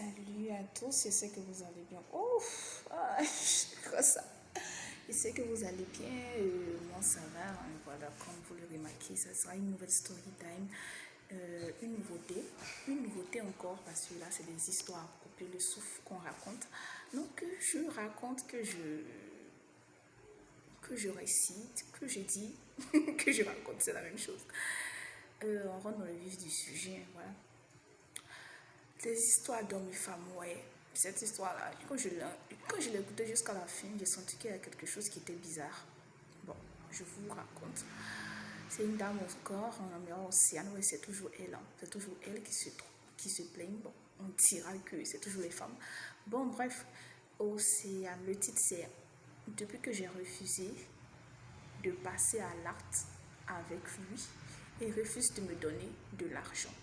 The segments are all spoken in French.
Salut à tous, je sais que vous allez bien. Ouf, quoi ça? Je sais que vous allez bien, moi ça va, hein, voilà, comme vous le remarquez, ça sera une nouvelle story time, une nouveauté encore, parce que là c'est des histoires à couper le souffle qu'on raconte. Donc je raconte que je récite, que je dis, que je raconte, c'est la même chose. On rentre dans le vif du sujet, voilà. Des histoires d'hommes et femmes, ouais. Cette histoire-là, quand je l'ai écoutée jusqu'à la fin, j'ai senti qu'il y avait quelque chose qui était bizarre. Bon, je vous raconte. C'est une dame au corps, on a Océane, ouais, c'est toujours elle. Hein. C'est toujours elle qui se plaigne. Bon, on dira que c'est toujours les femmes. Bon, bref, Océane, le titre c'est depuis que j'ai refusé de passer à l'acte avec lui, il refuse de me donner de l'argent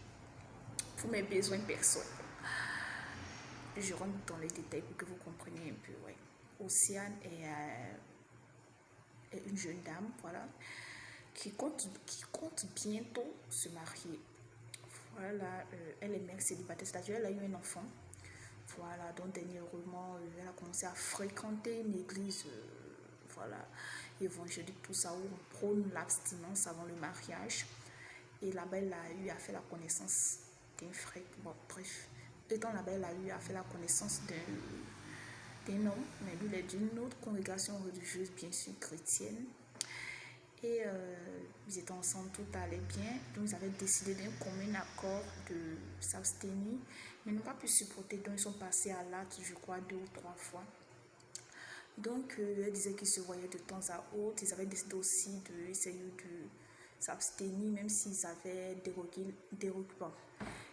pour mes besoins personnels. Je rentre dans les détails pour que vous compreniez un peu. Ouais. Océane est une jeune dame, voilà, qui compte bientôt se marier. Voilà, elle est mère célibataire, c'est-à-dire elle a eu un enfant. Voilà, donc dernièrement, elle a commencé à fréquenter une église, voilà, évangélique, tout ça, où on prône l'abstinence avant le mariage. Et là-bas, elle a eu à faire la connaissance d'un frère. Bon, bref. Étant là-bas, elle a eu à faire la connaissance d'un homme, mais lui, il est d'une autre congrégation religieuse, bien sûr chrétienne. Et ils étaient ensemble, tout allait bien. Donc, ils avaient décidé d'un commun accord de s'abstenir, mais ils n'ont pas pu supporter. Donc, ils sont passés à l'acte, je crois, 2 ou 3 fois. Donc, elle disait qu'ils se voyaient de temps à autre. Ils avaient décidé aussi d'essayer de s'abstenir, même s'ils avaient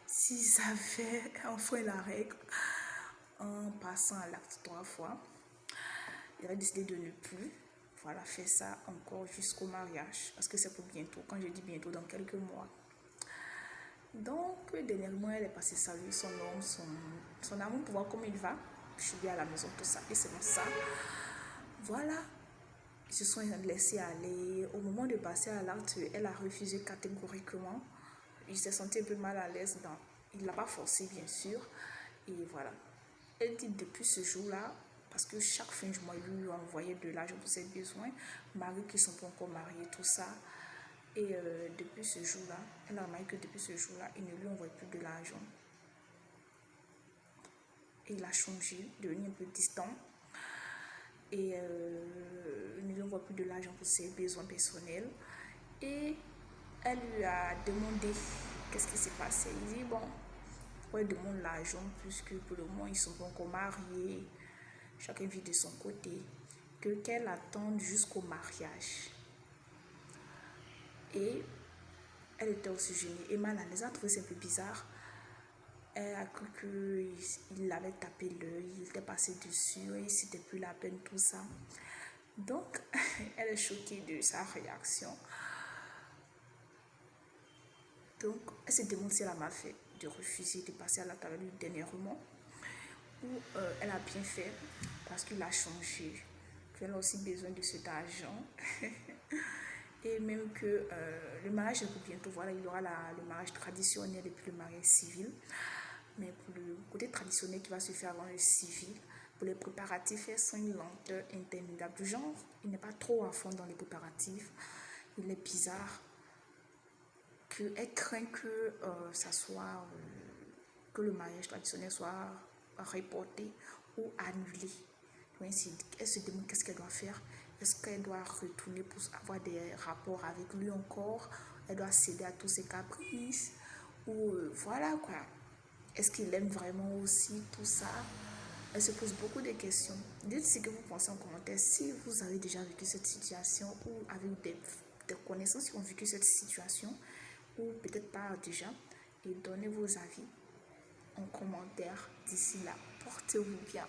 s'ils avaient enfreint la règle en passant à l'acte 3 fois. Ils avaient décidé de ne plus, voilà, faire ça encore jusqu'au mariage, parce que c'est pour bientôt. Quand je dis bientôt, dans quelques mois. Donc, dernièrement, elle est passée saluer son homme, son amour, pour voir comment il va. Je suis bien à la maison, tout ça. Et c'est bon ça. Voilà. Ils se sont laissés aller. Au moment de passer à l'acte, elle a refusé catégoriquement. Il s'est senti un peu mal à l'aise. Il ne l'a pas forcé, bien sûr. Et voilà. Elle dit depuis ce jour-là, parce que chaque fin du mois, il lui envoyait de l'argent pour ses besoins. Marie qui ne sont pas encore mariés, tout ça. Et depuis ce jour-là, elle a remarqué que depuis ce jour-là, il ne lui envoie plus de l'argent. Et il a changé, devenu un peu distant. Et il ne lui envoie plus de l'argent pour ses besoins personnels. Et elle lui a demandé qu'est-ce qui s'est passé. Il dit, bon, pourquoi il demande l'argent puisque pour le moment, ils ne sont pas encore mariés. Chacun vit de son côté. Qu'elle attende jusqu'au mariage. Et elle était aussi gênée et mal à l'aise. Elle a trouvé ça un peu bizarre. Elle a cru qu'il l'avait tapé l'œil, il était passé dessus, et c'était plus la peine, tout ça. Donc, elle est choquée de sa réaction. Donc, elle se demande si elle a mal fait de refuser de passer à l'acte avec lui dernièrement. Ou elle a bien fait parce qu'il a changé. Qu'elle a aussi besoin de cet argent. Et même que le mariage est pour bientôt. Voilà, il y aura le mariage traditionnel et puis le mariage civil. Mais pour le côté traditionnel qui va se faire avant le civil, pour les préparatifs, elles sont une lenteur interminable. Du genre, il n'est pas trop à fond dans les préparatifs. Il est bizarre. Elle craint que que le mariage traditionnel soit reporté ou annulé. Donc, elle se demande qu'est-ce qu'elle doit faire. Est-ce qu'elle doit retourner pour avoir des rapports avec lui encore? Elle doit céder à tous ses caprices? Ou voilà quoi. Est-ce qu'il aime vraiment aussi tout ça? Elle se pose beaucoup de questions. Dites ce que vous pensez en commentaire. Si vous avez déjà vécu cette situation ou avec des connaissances qui ont vécu cette situation, ou peut-être pas déjà, et donnez vos avis en commentaire. D'ici là, portez-vous bien.